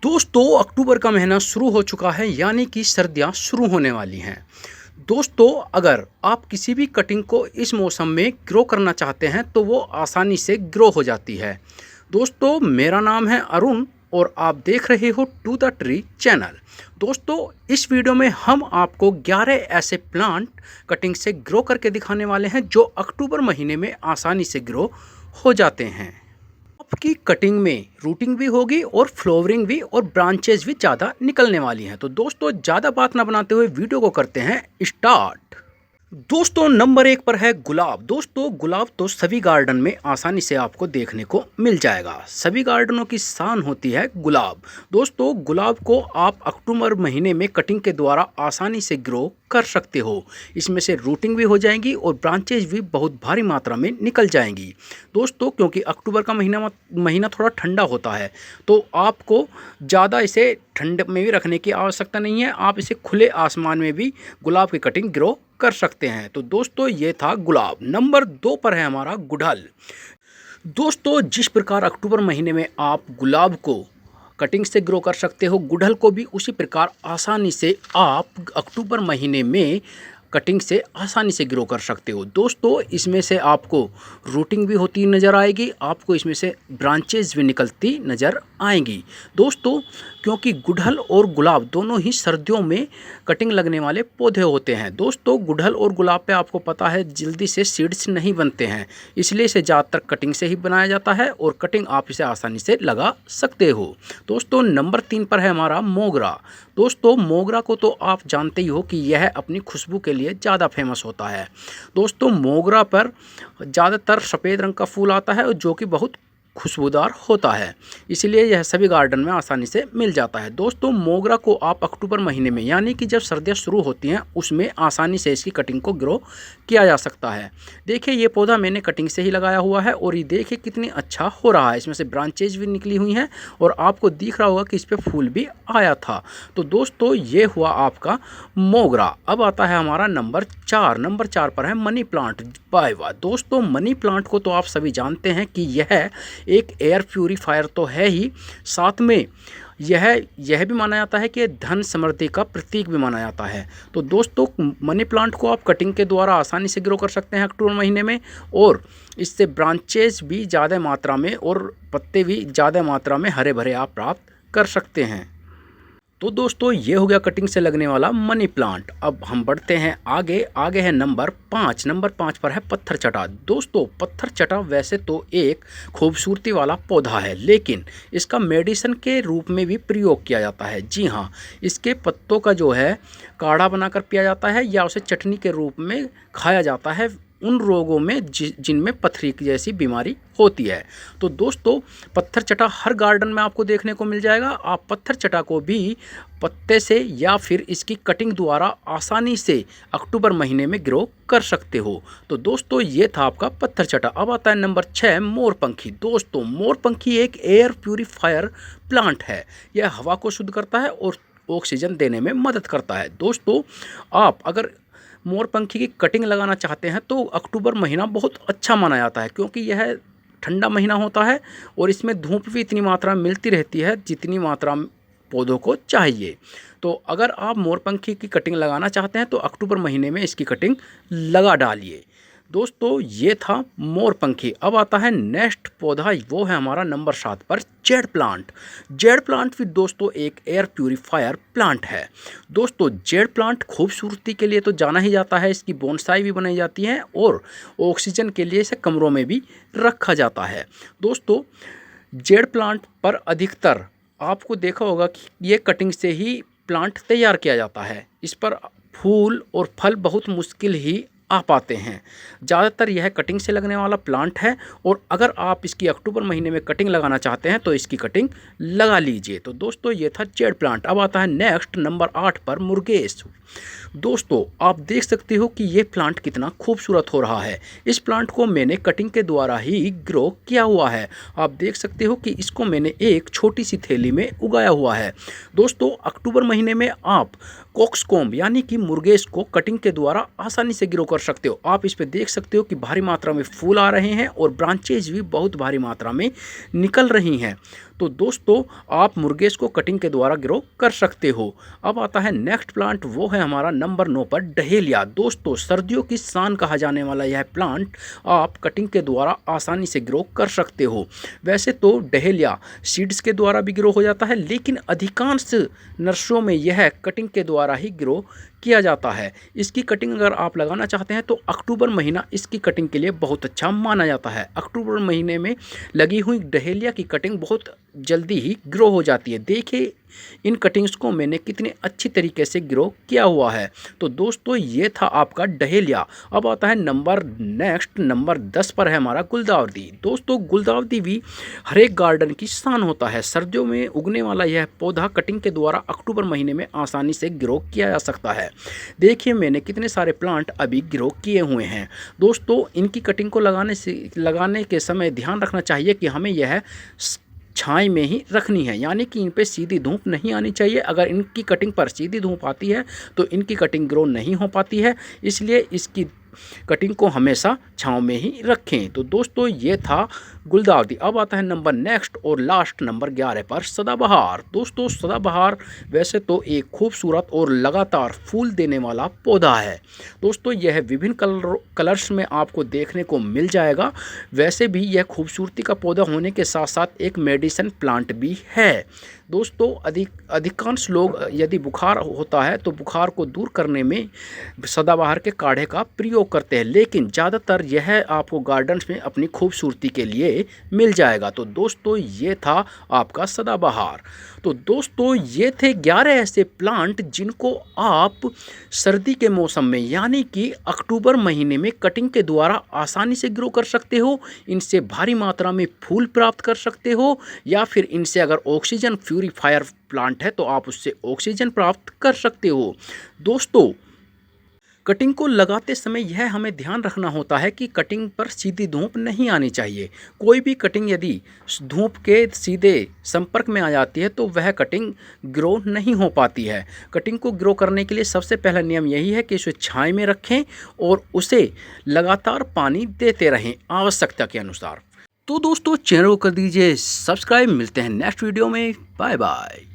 दोस्तों अक्टूबर का महीना शुरू हो चुका है यानी कि सर्दियां शुरू होने वाली हैं। दोस्तों अगर आप किसी भी कटिंग को इस मौसम में ग्रो करना चाहते हैं तो वो आसानी से ग्रो हो जाती है। दोस्तों मेरा नाम है अरुण और आप देख रहे हो टू द ट्री चैनल। दोस्तों इस वीडियो में हम आपको 11 ऐसे प्लांट कटिंग से ग्रो करके दिखाने वाले हैं जो अक्टूबर महीने में आसानी से ग्रो हो जाते हैं। आपकी कटिंग में रूटिंग भी होगी और फ्लावरिंग भी और ब्रांचेस भी ज़्यादा निकलने वाली हैं। तो दोस्तों ज़्यादा बात ना बनाते हुए वीडियो को करते हैं स्टार्ट। दोस्तों नंबर 1 पर है गुलाब। दोस्तों गुलाब तो सभी गार्डन में आसानी से आपको देखने को मिल जाएगा। सभी गार्डनों की शान होती है गुलाब। दोस्तों गुलाब को आप अक्टूबर महीने में कटिंग के द्वारा आसानी से ग्रो कर सकते हो। इसमें से रूटिंग भी हो जाएंगी और ब्रांचेज भी बहुत भारी मात्रा में निकल जाएंगी। दोस्तों क्योंकि अक्टूबर का महीना थोड़ा ठंडा होता है तो आपको ज़्यादा इसे ठंड में भी रखने की आवश्यकता नहीं है। आप इसे खुले आसमान में भी गुलाब की कटिंग ग्रो कर सकते हैं। तो दोस्तों ये था गुलाब। नंबर 2 पर है हमारा गुड़हल। दोस्तों जिस प्रकार अक्टूबर महीने में आप गुलाब को कटिंग से ग्रो कर सकते हो, गुड़हल को भी उसी प्रकार आसानी से आप अक्टूबर महीने में कटिंग से आसानी से ग्रो कर सकते हो। दोस्तों इसमें से आपको रूटिंग भी होती नज़र आएगी, आपको इसमें से ब्रांचेज भी निकलती नज़र आएंगी। दोस्तों क्योंकि गुड़हल और गुलाब दोनों ही सर्दियों में कटिंग लगने वाले पौधे होते हैं। दोस्तों गुड़हल और गुलाब पे आपको पता है जल्दी से सीड्स नहीं बनते हैं, इसलिए इसे ज़्यादातर कटिंग से ही बनाया जाता है और कटिंग आप इसे आसानी से लगा सकते हो। दोस्तों नंबर 3 पर है हमारा मोगरा। दोस्तों मोगरा को तो आप जानते ही हो कि यह अपनी खुशबू के लिए ज़्यादा फेमस होता है। दोस्तों मोगरा पर ज़्यादातर सफ़ेद रंग का फूल आता है और जो कि बहुत खुशबूदार होता है, इसलिए यह सभी गार्डन में आसानी से मिल जाता है। दोस्तों मोगरा को आप अक्टूबर महीने में यानी कि जब सर्दियाँ शुरू होती हैं उसमें आसानी से इसकी कटिंग को ग्रो किया जा सकता है। देखिए ये पौधा मैंने कटिंग से ही लगाया हुआ है और ये देखिए कितनी अच्छा हो रहा है। इसमें से ब्रांचेज भी निकली हुई हैं और आपको दिख रहा होगा कि इस पर फूल भी आया था। तो दोस्तों ये हुआ आपका मोगरा। अब आता है हमारा नंबर 4। नंबर 4 पर है मनी प्लांट। वाह दोस्तों मनी प्लांट को तो आप सभी जानते हैं कि यह एक एयर प्यूरीफायर तो है ही, साथ में यह भी माना जाता है कि धन समृद्धि का प्रतीक भी माना जाता है। तो दोस्तों मनी प्लांट को आप कटिंग के द्वारा आसानी से ग्रो कर सकते हैं अक्टूबर महीने में और इससे ब्रांचेस भी ज़्यादा मात्रा में और पत्ते भी ज़्यादा मात्रा में हरे भरे आप प्राप्त कर सकते हैं। तो दोस्तों ये हो गया कटिंग से लगने वाला मनी प्लांट। अब हम बढ़ते हैं आगे है नंबर 5। नंबर 5 पर है पत्थर चटा। दोस्तों पत्थर चटा वैसे तो एक खूबसूरती वाला पौधा है, लेकिन इसका मेडिसिन के रूप में भी प्रयोग किया जाता है। जी हाँ, इसके पत्तों का जो है काढ़ा बनाकर पिया जाता है या उसे चटनी के रूप में खाया जाता है उन रोगों में जिनमें पथरी की जैसी बीमारी होती है। तो दोस्तों पत्थर चटा हर गार्डन में आपको देखने को मिल जाएगा। आप पत्थर चटा को भी पत्ते से या फिर इसकी कटिंग द्वारा आसानी से अक्टूबर महीने में ग्रो कर सकते हो। तो दोस्तों ये था आपका पत्थर चटा। अब आता है नंबर 6 मोरपंखी। दोस्तों मोरपंखी एक एयर प्यूरीफायर प्लांट है। यह हवा को शुद्ध करता है और ऑक्सीजन देने में मदद करता है। दोस्तों आप अगर मोरपंखी की कटिंग लगाना चाहते हैं तो अक्टूबर महीना बहुत अच्छा माना जाता है, क्योंकि यह ठंडा महीना होता है और इसमें धूप भी इतनी मात्रा में मिलती रहती है जितनी मात्रा में पौधों को चाहिए। तो अगर आप मोरपंखी की कटिंग लगाना चाहते हैं तो अक्टूबर महीने में इसकी कटिंग लगा डालिए। दोस्तों ये था मोरपंखी। अब आता है नेक्स्ट पौधा, वो है हमारा नंबर 7 पर जेड प्लांट। जेड प्लांट भी दोस्तों एक एयर प्यूरीफायर प्लांट है। दोस्तों जेड प्लांट खूबसूरती के लिए तो जाना ही जाता है, इसकी बोनसाई भी बनाई जाती है और ऑक्सीजन के लिए इसे कमरों में भी रखा जाता है। दोस्तों जेड प्लांट पर अधिकतर आपको देखा होगा कि ये कटिंग से ही प्लांट तैयार किया जाता है। इस पर फूल और फल बहुत मुश्किल ही आ पाते हैं। ज़्यादातर यह कटिंग से लगने वाला प्लांट है और अगर आप इसकी अक्टूबर महीने में कटिंग लगाना चाहते हैं तो इसकी कटिंग लगा लीजिए। तो दोस्तों ये था जेड प्लांट। अब आता है नेक्स्ट नंबर 8 पर मुर्गेस। दोस्तों आप देख सकते हो कि ये प्लांट कितना खूबसूरत हो रहा है। इस प्लांट को मैंने कटिंग के द्वारा ही ग्रो किया हुआ है। आप देख सकते हो कि इसको मैंने एक छोटी सी थैली में उगाया हुआ है। दोस्तों अक्टूबर महीने में आप कॉक्सकॉम्ब यानी कि मुर्गेस को कटिंग के द्वारा आसानी से ग्रो कर कर सकते हो। आप इस पे देख सकते हो कि भारी मात्रा में फूल आ रहे हैं और ब्रांचेज भी बहुत भारी मात्रा में निकल रही हैं। तो दोस्तों आप मुर्गेस को कटिंग के द्वारा ग्रो कर सकते हो। अब आता है नेक्स्ट प्लांट, वो है हमारा नंबर 9 पर डहेलिया। दोस्तों सर्दियों की शान कहा जाने वाला यह प्लांट आप कटिंग के द्वारा आसानी से ग्रो कर सकते हो। वैसे तो डहेलिया सीड्स के द्वारा भी ग्रो हो जाता है, लेकिन अधिकांश नर्सरियों में यह कटिंग के द्वारा ही ग्रो किया जाता है। इसकी कटिंग अगर आप लगाना चाहते हैं तो अक्टूबर महीना इसकी कटिंग के लिए बहुत अच्छा माना जाता है। अक्टूबर महीने में लगी हुई डहेलिया की कटिंग बहुत जल्दी ही ग्रो हो जाती है। देखिए इन कटिंग्स को मैंने कितने अच्छी तरीके से ग्रो किया हुआ है। तो दोस्तों ये था आपका डहेलिया। अब आता है नंबर 10 पर है हमारा गुलदाउदी। दोस्तों गुलदाउदी भी हर एक गार्डन की शान होता है। सर्दियों में उगने वाला यह पौधा कटिंग के द्वारा अक्टूबर महीने में आसानी से ग्रो किया जा सकता है। देखिए मैंने कितने सारे प्लांट अभी ग्रो किए हुए हैं। दोस्तों इनकी कटिंग को लगाने के समय ध्यान रखना चाहिए कि हमें यह छाई में ही रखनी है, यानी कि इन पे सीधी धूप नहीं आनी चाहिए। अगर इनकी कटिंग पर सीधी धूप आती है तो इनकी कटिंग ग्रो नहीं हो पाती है, इसलिए इसकी कटिंग को हमेशा छांव में ही रखें। तो दोस्तों ये था गुलदाउदी। अब आता है नेक्स्ट और लास्ट नंबर 11 पर सदाबहार। दोस्तों सदाबहार वैसे तो एक खूबसूरत और लगातार फूल देने वाला पौधा है। दोस्तों यह विभिन्न कलर्स में आपको देखने को मिल जाएगा। वैसे भी यह खूबसूरती का पौधा होने के साथ साथ एक मेडिसिन प्लांट भी है। दोस्तों अधिकांश लोग यदि बुखार होता है तो बुखार को दूर करने में सदाबहार के काढ़े का प्रयोग करते हैं, लेकिन ज़्यादातर यह आपको गार्डन्स में अपनी खूबसूरती के लिए मिल जाएगा। तो दोस्तों ये था आपका सदाबहार। तो दोस्तों ये थे 11 ऐसे प्लांट जिनको आप सर्दी के मौसम में यानी कि अक्टूबर महीने में कटिंग के द्वारा आसानी से ग्रो कर सकते हो। इनसे भारी मात्रा में फूल प्राप्त कर सकते हो, या फिर इनसे अगर ऑक्सीजन प्यूरीफायर प्लांट है तो आप उससे ऑक्सीजन प्राप्त कर सकते हो। दोस्तों कटिंग को लगाते समय यह हमें ध्यान रखना होता है कि कटिंग पर सीधी धूप नहीं आनी चाहिए। कोई भी कटिंग यदि धूप के सीधे संपर्क में आ जाती है तो वह कटिंग ग्रो नहीं हो पाती है। कटिंग को ग्रो करने के लिए सबसे पहला नियम यही है कि इसे छाया में रखें और उसे लगातार पानी देते रहें आवश्यकता के अनुसार। तो दोस्तों चैनल को कर दीजिए सब्सक्राइब। मिलते हैं नेक्स्ट वीडियो में। Bye bye.